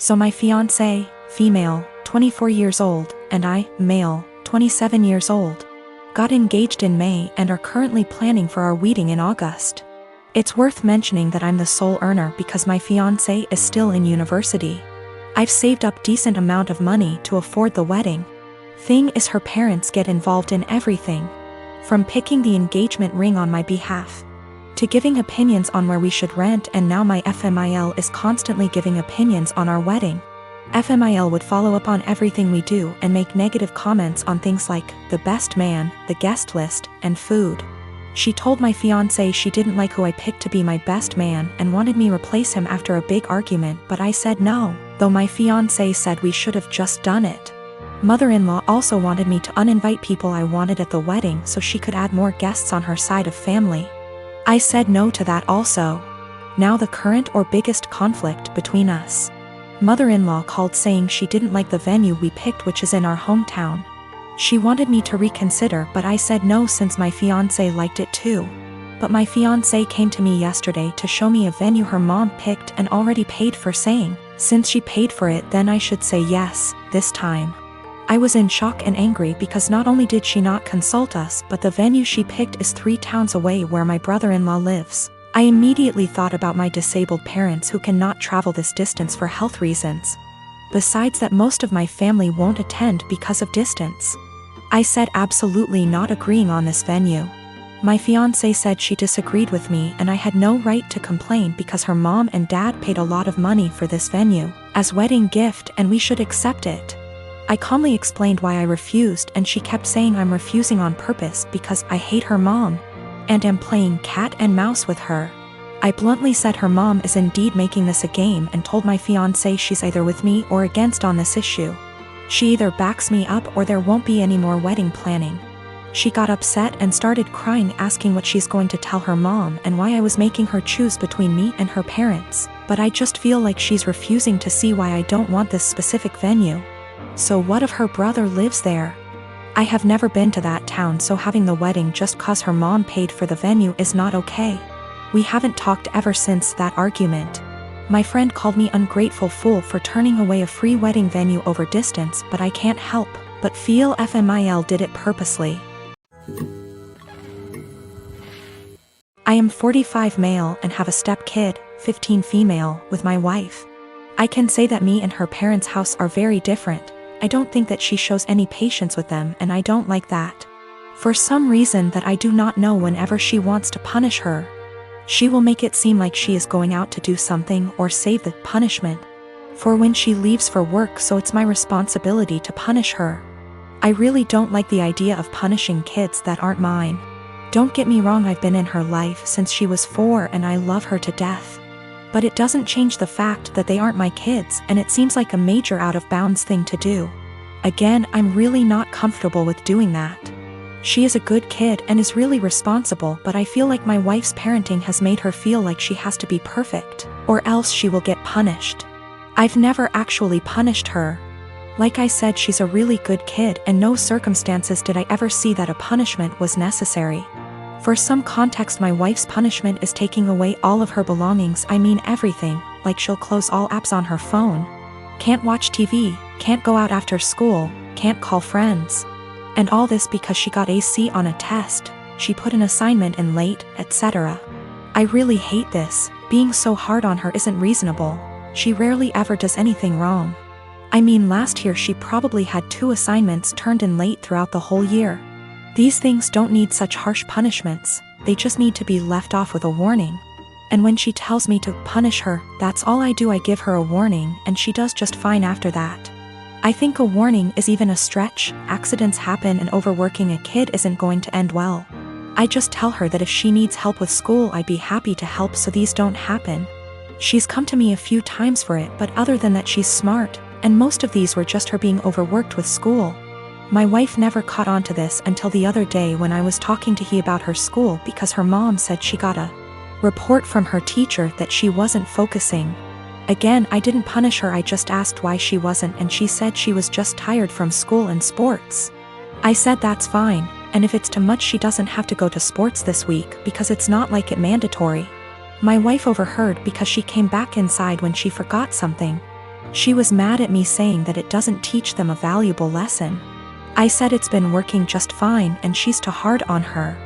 So my fiancé, female, 24 years old, and I, male, 27 years old, got engaged in May and are currently planning for our wedding in August. It's worth mentioning that I'm the sole earner because my fiancé is still in university. I've saved up decent amount of money to afford the wedding. Thing is, her parents get involved in everything, from picking the engagement ring on my behalf, to giving opinions on where we should rent, and now my FMIL is constantly giving opinions on our wedding. FMIL would follow up on everything we do and make negative comments on things like the best man, the guest list, and food. She told my fiancé she didn't like who I picked to be my best man and wanted me replace him after a big argument, but I said no, though my fiancé said we should have just done it. Mother-in-law also wanted me to uninvite people I wanted at the wedding so she could add more guests on her side of family. I said no to that also. Now the current or biggest conflict between us. Mother-in-law called saying she didn't like the venue we picked, which is in our hometown. She wanted me to reconsider, but I said no since my fiancé liked it too. But my fiancé came to me yesterday to show me a venue her mom picked and already paid for, saying, since she paid for it then I should say yes, this time. I was in shock and angry because not only did she not consult us, but the venue she picked is 3 towns away where my brother-in-law lives. I immediately thought about my disabled parents who cannot travel this distance for health reasons. Besides that, most of my family won't attend because of distance. I said absolutely not, agreeing on this venue. My fiancé said she disagreed with me and I had no right to complain because her mom and dad paid a lot of money for this venue as wedding gift and we should accept it. I calmly explained why I refused, and she kept saying I'm refusing on purpose because I hate her mom and am playing cat and mouse with her. I bluntly said her mom is indeed making this a game and told my fiancé she's either with me or against on this issue. She either backs me up or there won't be any more wedding planning. She got upset and started crying, asking what she's going to tell her mom and why I was making her choose between me and her parents, but I just feel like she's refusing to see why I don't want this specific venue. So what if her brother lives there? I have never been to that town, so having the wedding just cause her mom paid for the venue is not okay. We haven't talked ever since that argument. My friend called me ungrateful fool for turning away a free wedding venue over distance, but I can't help but feel FMIL did it purposely. I am 45 male and have a step kid, 15 female, with my wife. I can say that me and her parents' house are very different. I don't think that she shows any patience with them, and I don't like that. For some reason that I do not know, whenever she wants to punish her, she will make it seem like she is going out to do something or save the punishment for when she leaves for work, so it's my responsibility to punish her. I really don't like the idea of punishing kids that aren't mine. Don't get me wrong, I've been in her life since she was 4 and I love her to death. But it doesn't change the fact that they aren't my kids, and it seems like a major out of bounds thing to do. Again, I'm really not comfortable with doing that. She is a good kid and is really responsible, but I feel like my wife's parenting has made her feel like she has to be perfect, or else she will get punished. I've never actually punished her. Like I said, she's a really good kid, and no circumstances did I ever see that a punishment was necessary. For some context, my wife's punishment is taking away all of her belongings, I mean everything, like she'll close all apps on her phone, can't watch TV, can't go out after school, can't call friends. And all this because she got a C on a test, she put an assignment in late, etc. I really hate this. Being so hard on her isn't reasonable. She rarely ever does anything wrong. I mean, last year she probably had 2 assignments turned in late throughout the whole year. These things don't need such harsh punishments, they just need to be left off with a warning. And when she tells me to punish her, that's all I do. I give her a warning and she does just fine after that. I think a warning is even a stretch. Accidents happen and overworking a kid isn't going to end well. I just tell her that if she needs help with school, I'd be happy to help so these don't happen. She's come to me a few times for it, but other than that she's smart, and most of these were just her being overworked with school. My wife never caught on to this until the other day when I was talking to he about her school, because her mom said she got a report from her teacher that she wasn't focusing. Again, I didn't punish her, I just asked why she wasn't, and she said she was just tired from school and sports. I said that's fine, and if it's too much she doesn't have to go to sports this week because it's not like it mandatory. My wife overheard because she came back inside when she forgot something. She was mad at me, saying that it doesn't teach them a valuable lesson. I said it's been working just fine and she's too hard on her.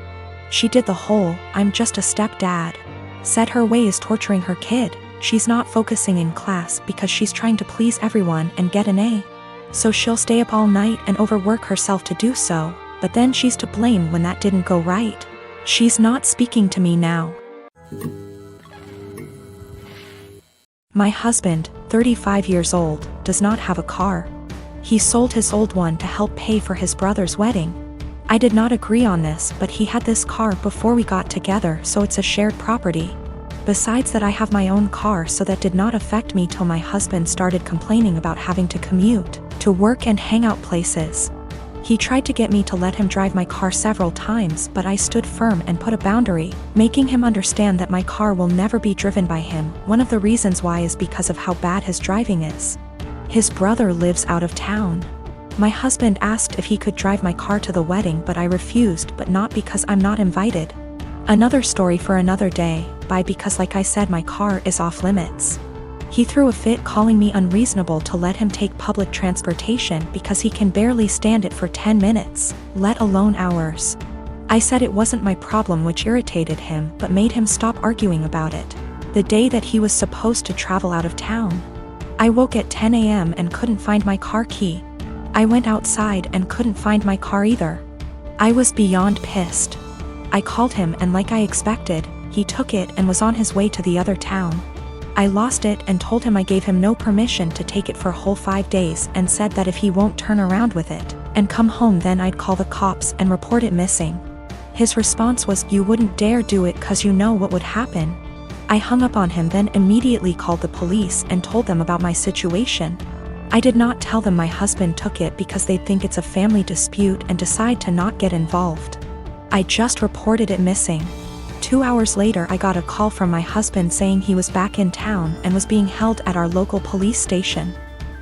She did the whole "I'm just a stepdad" said her way is torturing her kid. She's not focusing in class because she's trying to please everyone and get an A. So she'll stay up all night and overwork herself to do so, but then she's to blame when that didn't go right. She's not speaking to me now. My husband, 35 years old, does not have a car. He sold his old one to help pay for his brother's wedding. I did not agree on this, but he had this car before we got together, so it's a shared property. Besides that, I have my own car, so that did not affect me till my husband started complaining about having to commute to work and hang out places. He tried to get me to let him drive my car several times, but I stood firm and put a boundary, making him understand that my car will never be driven by him. One of the reasons why is because of how bad his driving is. His brother lives out of town. My husband asked if he could drive my car to the wedding, but I refused, but not because I'm not invited. Another story for another day, because like I said, my car is off limits. He threw a fit, calling me unreasonable to let him take public transportation because he can barely stand it for 10 minutes, let alone hours. I said it wasn't my problem, which irritated him but made him stop arguing about it. The day that he was supposed to travel out of town, I woke at 10 a.m. and couldn't find my car key. I went outside and couldn't find my car either. I was beyond pissed. I called him, and like I expected, he took it and was on his way to the other town. I lost it and told him I gave him no permission to take it for a whole 5 days, and said that if he won't turn around with it and come home, then I'd call the cops and report it missing. His response was, "You wouldn't dare do it 'cause you know what would happen." I hung up on him, then immediately called the police and told them about my situation. I did not tell them my husband took it because they'd think it's a family dispute and decide to not get involved. I just reported it missing. 2 hours later, I got a call from my husband saying he was back in town and was being held at our local police station.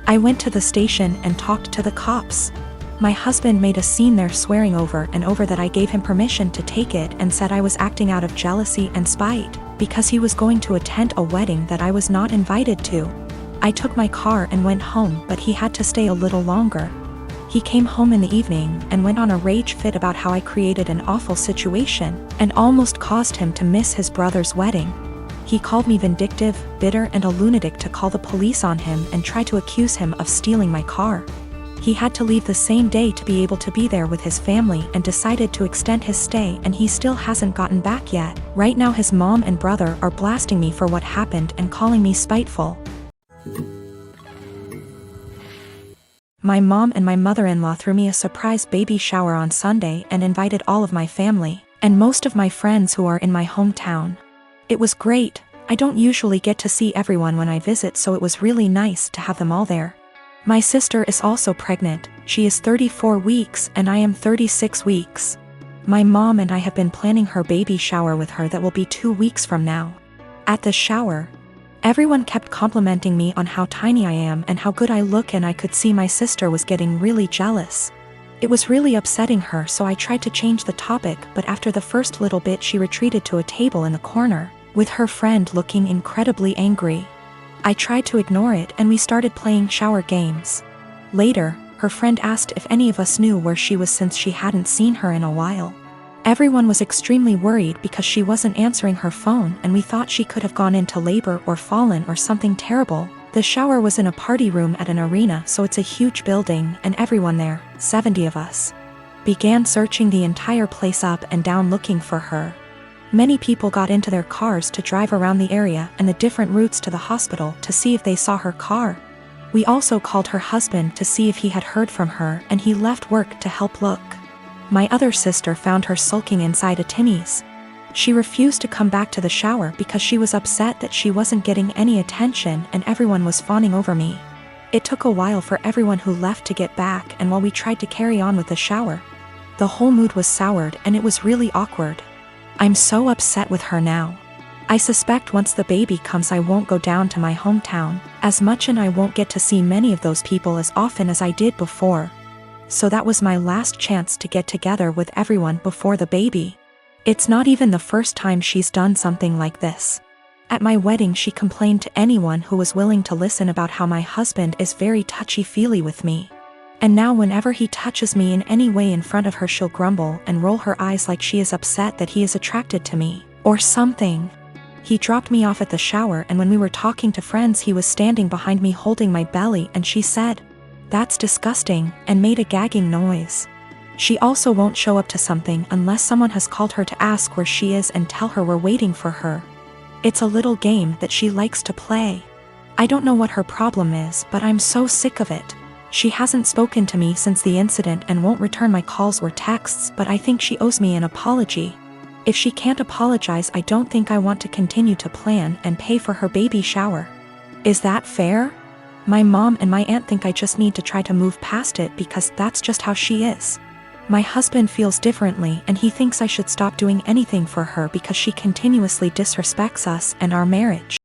I went to the station and talked to the cops. My husband made a scene there, swearing over and over that I gave him permission to take it, and said I was acting out of jealousy and spite because he was going to attend a wedding that I was not invited to. I took my car and went home, but he had to stay a little longer. He came home in the evening and went on a rage fit about how I created an awful situation and almost caused him to miss his brother's wedding. He called me vindictive, bitter, and a lunatic to call the police on him and try to accuse him of stealing my car. He had to leave the same day to be able to be there with his family and decided to extend his stay, and he still hasn't gotten back yet. Right now his mom and brother are blasting me for what happened and calling me spiteful. My mom and my mother-in-law threw me a surprise baby shower on Sunday and invited all of my family and most of my friends who are in my hometown. It was great. I don't usually get to see everyone when I visit, so it was really nice to have them all there. My sister is also pregnant. She is 34 weeks and I am 36 weeks. My mom and I have been planning her baby shower with her that will be 2 weeks from now. At the shower, everyone kept complimenting me on how tiny I am and how good I look, and I could see my sister was getting really jealous. It was really upsetting her, so I tried to change the topic, but after the first little bit she retreated to a table in the corner, with her friend looking incredibly angry. I tried to ignore it and we started playing shower games. Later, her friend asked if any of us knew where she was since she hadn't seen her in a while. Everyone was extremely worried because she wasn't answering her phone, and we thought she could have gone into labor or fallen or something terrible. The shower was in a party room at an arena, so it's a huge building, and everyone there, 70 of us, began searching the entire place up and down looking for her. Many people got into their cars to drive around the area and the different routes to the hospital to see if they saw her car. We also called her husband to see if he had heard from her, and he left work to help look. My other sister found her sulking inside a Timmy's. She refused to come back to the shower because she was upset that she wasn't getting any attention and everyone was fawning over me. It took a while for everyone who left to get back, and while we tried to carry on with the shower, the whole mood was soured and it was really awkward. I'm so upset with her now. I suspect once the baby comes I won't go down to my hometown as much, and I won't get to see many of those people as often as I did before. So that was my last chance to get together with everyone before the baby. It's not even the first time she's done something like this. At my wedding she complained to anyone who was willing to listen about how my husband is very touchy-feely with me. And now whenever he touches me in any way in front of her she'll grumble and roll her eyes like she is upset that he is attracted to me, or something. He dropped me off at the shower, and when we were talking to friends he was standing behind me holding my belly, and she said, "That's disgusting," and made a gagging noise. She also won't show up to something unless someone has called her to ask where she is and tell her we're waiting for her. It's a little game that she likes to play. I don't know what her problem is, but I'm so sick of it. She hasn't spoken to me since the incident and won't return my calls or texts, but I think she owes me an apology. If she can't apologize, I don't think I want to continue to plan and pay for her baby shower. Is that fair? My mom and my aunt think I just need to try to move past it because that's just how she is. My husband feels differently, and he thinks I should stop doing anything for her because she continuously disrespects us and our marriage.